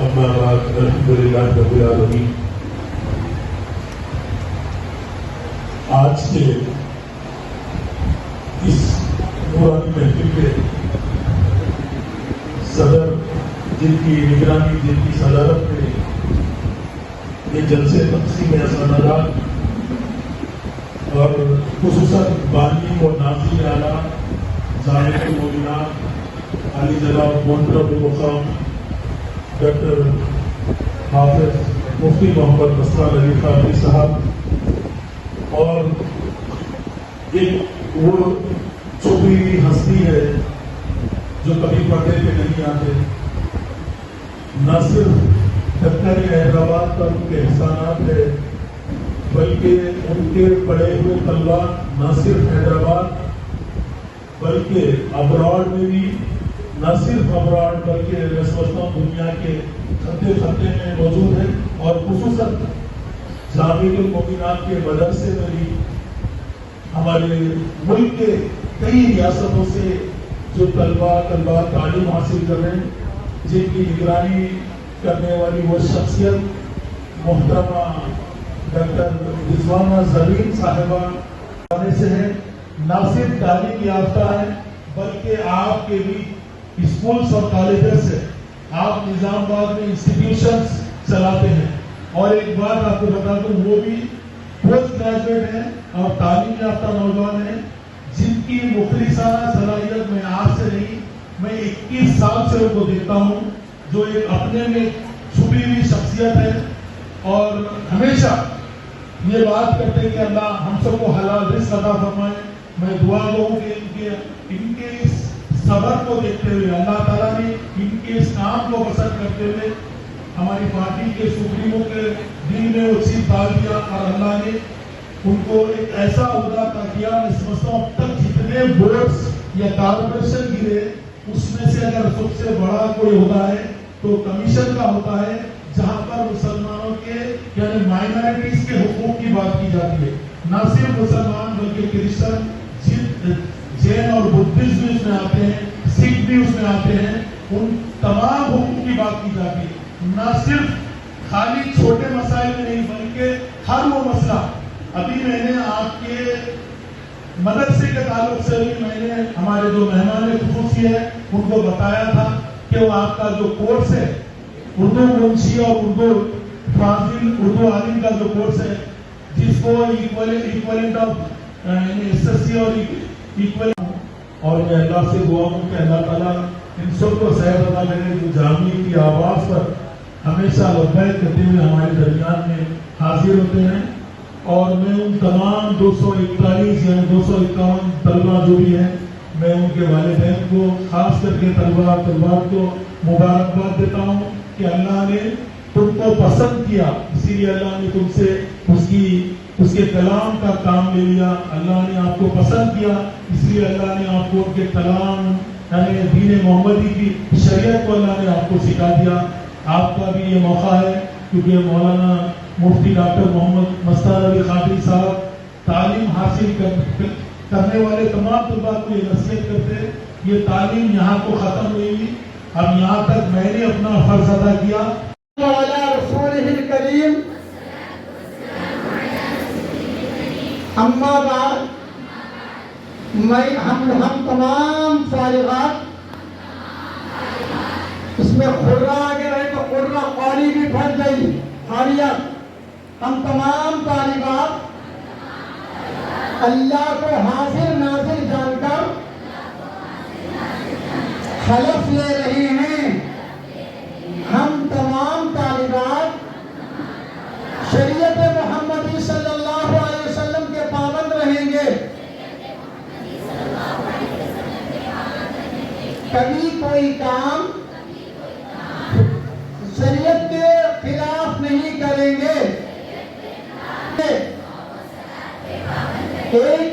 اما بعد الحمدللہ رب العالمین. آج کے اس نورانی محفل کے صدر جن کی نگرانی جن کی صدارت میں یہ جلسے تقسیم اسنادات اور خصوصاً بانی و ناظرین اعلیٰ ظاہر المومنات علی جناب محترم مقام ڈاکٹر حافظ مفتی محمد مسرور علی قادری صاحب اور ایک وہ چھپی ہوئی ہستی ہے جو کبھی پردے پہ نہیں آتے. نہ صرف دفتر حیدرآباد پر ان کے احسانات ہے بلکہ ان کے پڑے ہوئے طلباء نہ صرف حیدرآباد بلکہ ابراڈ میں بھی نہ صرف ابراڈ بلکہ میں سمجھتا ہوں دنیا کے خطے خطے میں موجود ہے اور خصوصاً جامعۃ المومنات کے مدرسے میں بھی ہمارے ملک کے کئی ریاستوں سے جو طلباء تعلیم حاصل کر رہے ہیں جن کی نگرانی کرنے والی وہ شخصیت محترمہ ڈاکٹر رضوانہ زرین صاحبہ سے ہے. نہ صرف تعلیم یافتہ ہے بلکہ آپ کے بھی اسکولز اور کالجز سے آپ نظام آباد میں انسٹیٹیوشنز چلاتے ہیں اور ایک بات آپ کو بتا دوں وہ بھی پوسٹ گریجویٹ ہیں اور تعلیم یافتہ نوجوان ہیں جن کی مخلصانہ صلاحیت میں آج سے نہیں میں 21 سال سے ان کو دیکھتا ہوں جو ایک اپنے میں چھپی ہوئی شخصیت ہے اور ہمیشہ یہ بات کرتے ہیں کہ اللہ ہم سب کو حلال رزق عطا فرمائے. میں دعا کروں کہ ان کے اس صبر کو دیکھتے ہوئے اللہ تعالیٰ نے ان کے اس کام کو پسند کرتے ہوئے ہماری پارٹی کے سپریمو کے دل میں وہ چیز ڈال دیا اور اللہ نے ان کو ایک ایسا عہدہ عطا کیا. میں سمجھتا ہوں اب تک جتنے بورڈز یا کارپوریشن گرے اس میں سے اگر سب سے بڑا کوئی عہدہ ہے تو کمیشن کا ہوتا ہے جہاں پر مسلمانوں کے یعنی مائنارٹیز کے حقوق کی بات کی جاتی ہے. نہ صرف مسلمان بلکہ کرسچن جین اور بدھسٹ بھی اس میں آتے ہیں سکھ بھی اس میں آتے ہیں ان تمام حقوق کی بات کی جاتی ہے. نہ صرف خالی چھوٹے مسائل میں نہیں بلکہ ہر وہ مسئلہ ابھی میں نے آپ کے مدرسے کے تعلق سے بھی میں نے ہمارے جو مہمان خصوصی ہے ان کو بتایا تھا کہ وہ آپ کا جو کورس ہے اردو منشی اور اردو فاضل اردو عالم کا جو کورس ہے جس کو equivalent of S S C اور ایکویل اور میں اللہ سے دعا ہوں کہ اللہ تعالیٰ ان سب کو صحت عطا کرے جو جامعہ کی آواز پر ہمیشہ لبیک کہتے ہوئے ہمارے درمیان میں حاضر ہوتے ہیں. اور میں ان تمام 241 یعنی 251 طلباء جو بھی ہیں میں ان کے والدین کو خاص کر کے طلباء کو مبارکباد دیتا ہوں کہ اللہ نے تم کو پسند کیا اسی لیے اللہ نے تم سے اس کے کلام کا کام لے لیا. اللہ نے آپ کو پسند کیا اس لیے اللہ نے آپ کو ان کے کلام یعنی دین محمدی کی شریعت کو اللہ نے آپ کو سکھا دیا. آپ کا بھی یہ موقع ہے کیونکہ مولانا مفتی ڈاکٹر محمد مسرور علی قادری صاحب تعلیم حاصل کرنے والے تمام طلباء کو یہ نصیحت کرتے ہیں یہ تعلیم یہاں کو ختم ہوئی اب یہاں تک میں نے اپنا فرض ادا کیا. اما بعد ہم تمام فارغات اس میں خرہ آگے رہے تو خرہ قاری بھی پھٹ گئی خاریت ہم تمام طالبات اللہ کو حاضر ناظر جان کر حلف لے رہی ہیں. ہم تمام طالبات شریعت محمدی صلی اللہ علیہ وسلم کے پابند رہیں گے. کبھی کوئی کام شریعت کے خلاف نہیں کریں گے. ایک